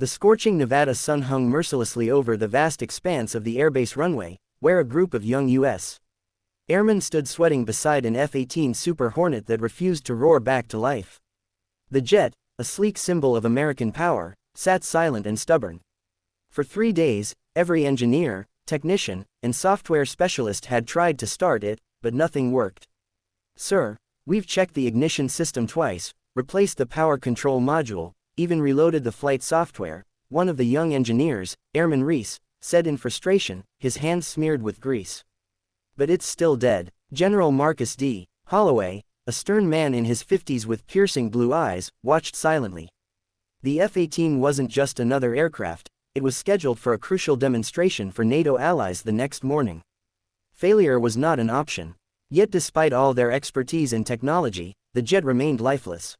The scorching Nevada sun hung mercilessly over the vast expanse of the airbase runway, where a group of young U.S. airmen stood sweating beside an F-18 Super Hornet that refused to roar back to life. The jet, a sleek symbol of American power, sat silent and stubborn. For 3 days, every engineer, technician, and software specialist had tried to start it, but nothing worked. "Sir, we've checked the ignition system twice, replaced the power control module, even reloaded the flight software," one of the young engineers, Airman Reese, said in frustration, his hands smeared with grease. "But it's still dead." General Marcus D. Holloway, a stern man in his 50s with piercing blue eyes, watched silently. The F-18 wasn't just another aircraft, it was scheduled for a crucial demonstration for NATO allies the next morning. Failure was not an option. Yet despite all their expertise and technology, the jet remained lifeless.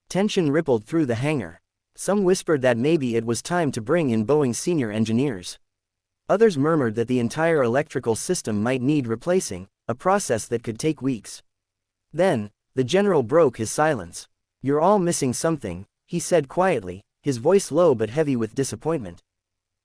Tension rippled through the hangar. Some whispered that maybe it was time to bring in Boeing's senior engineers. Others murmured that the entire electrical system might need replacing, a process that could take weeks. Then, the general broke his silence. "You're all missing something," he said quietly, his voice low but heavy with disappointment.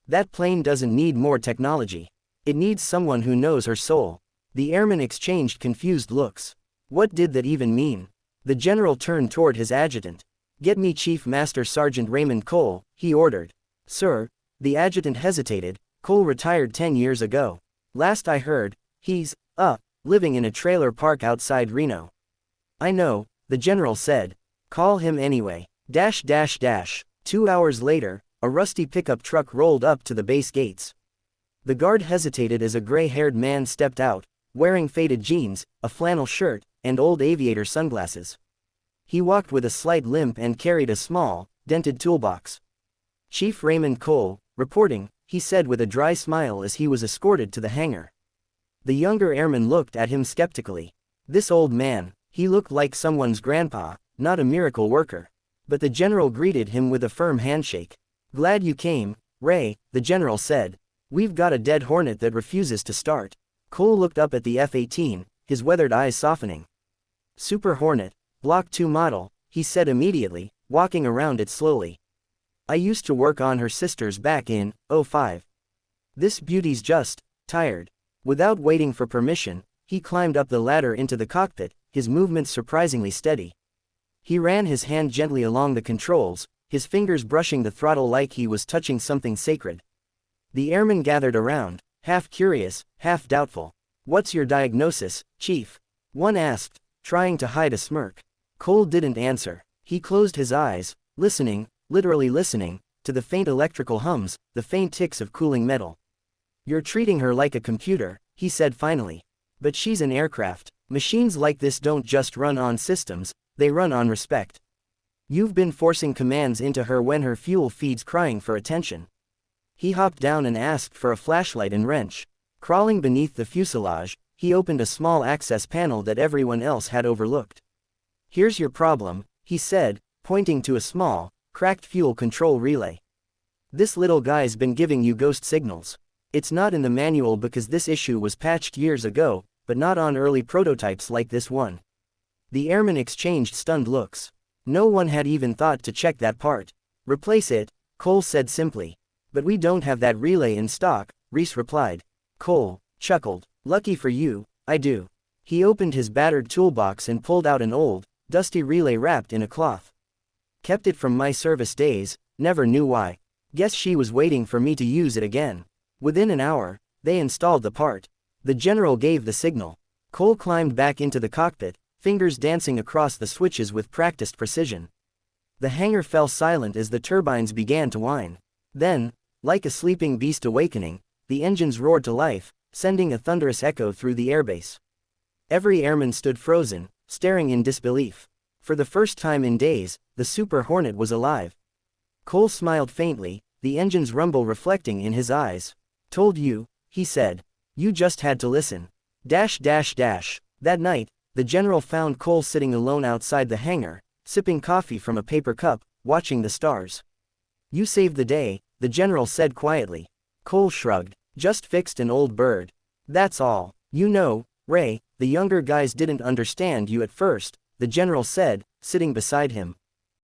"That plane doesn't need more technology. It needs someone who knows her soul." The airmen exchanged confused looks. What did that even mean? The general turned toward his adjutant. "Get me Chief Master Sergeant Raymond Cole," he ordered. "Sir." The adjutant hesitated. "Cole retired 10 years ago. Last I heard, he's living in a trailer park outside Reno." "I know," the general said. "Call him anyway." 2 hours later, a rusty pickup truck rolled up to the base gates. The guard hesitated as a gray-haired man stepped out, wearing faded jeans, a flannel shirt, and old aviator sunglasses. He walked with a slight limp and carried a small, dented toolbox. "Chief Raymond Cole, reporting," he said with a dry smile as he was escorted to the hangar. The younger airman looked at him skeptically. This old man, he looked like someone's grandpa, not a miracle worker. But the general greeted him with a firm handshake. "Glad you came, Ray," the general said. "We've got a dead Hornet that refuses to start." Cole looked up at the F-18, his weathered eyes softening. "Super Hornet, Block 2 model," he said immediately, walking around it slowly. "I used to work on her sisters back in '05. This beauty's just tired." Without waiting for permission, he climbed up the ladder into the cockpit, his movements surprisingly steady. He ran his hand gently along the controls, his fingers brushing the throttle like he was touching something sacred. The airmen gathered around, half curious, half doubtful. "What's your diagnosis, Chief?" one asked, trying to hide a smirk. Cole didn't answer. He closed his eyes, listening, literally listening, to the faint electrical hums, the faint ticks of cooling metal. "You're treating her like a computer," he said finally. "But she's an aircraft. Machines like this don't just run on systems, they run on respect. You've been forcing commands into her when her fuel feed's crying for attention." He hopped down and asked for a flashlight and wrench. Crawling beneath the fuselage, he opened a small access panel that everyone else had overlooked. "Here's your problem," he said, pointing to a small, cracked fuel control relay. "This little guy's been giving you ghost signals. It's not in the manual because this issue was patched years ago, but not on early prototypes like this one." The airmen exchanged stunned looks. No one had even thought to check that part. "Replace it," Cole said simply. "But we don't have that relay in stock," Reese replied. Cole chuckled. "Lucky for you, I do." He opened his battered toolbox and pulled out an old, dusty relay wrapped in a cloth. "Kept it from my service days, never knew why. Guess she was waiting for me to use it again." Within an hour, they installed the part. The general gave the signal. Cole climbed back into the cockpit, fingers dancing across the switches with practiced precision. The hangar fell silent as the turbines began to whine. Then, like a sleeping beast awakening, the engines roared to life, sending a thunderous echo through the airbase. Every airman stood frozen, staring in disbelief. For the first time in days, the Super Hornet was alive. Cole smiled faintly, the engine's rumble reflecting in his eyes. "Told you," he said. "You just had to listen." That night, the general found Cole sitting alone outside the hangar, sipping coffee from a paper cup, watching the stars. "You saved the day," the general said quietly. Cole shrugged. "Just fixed an old bird. That's all. You know, Ray, the younger guys didn't understand you at first," the general said, sitting beside him.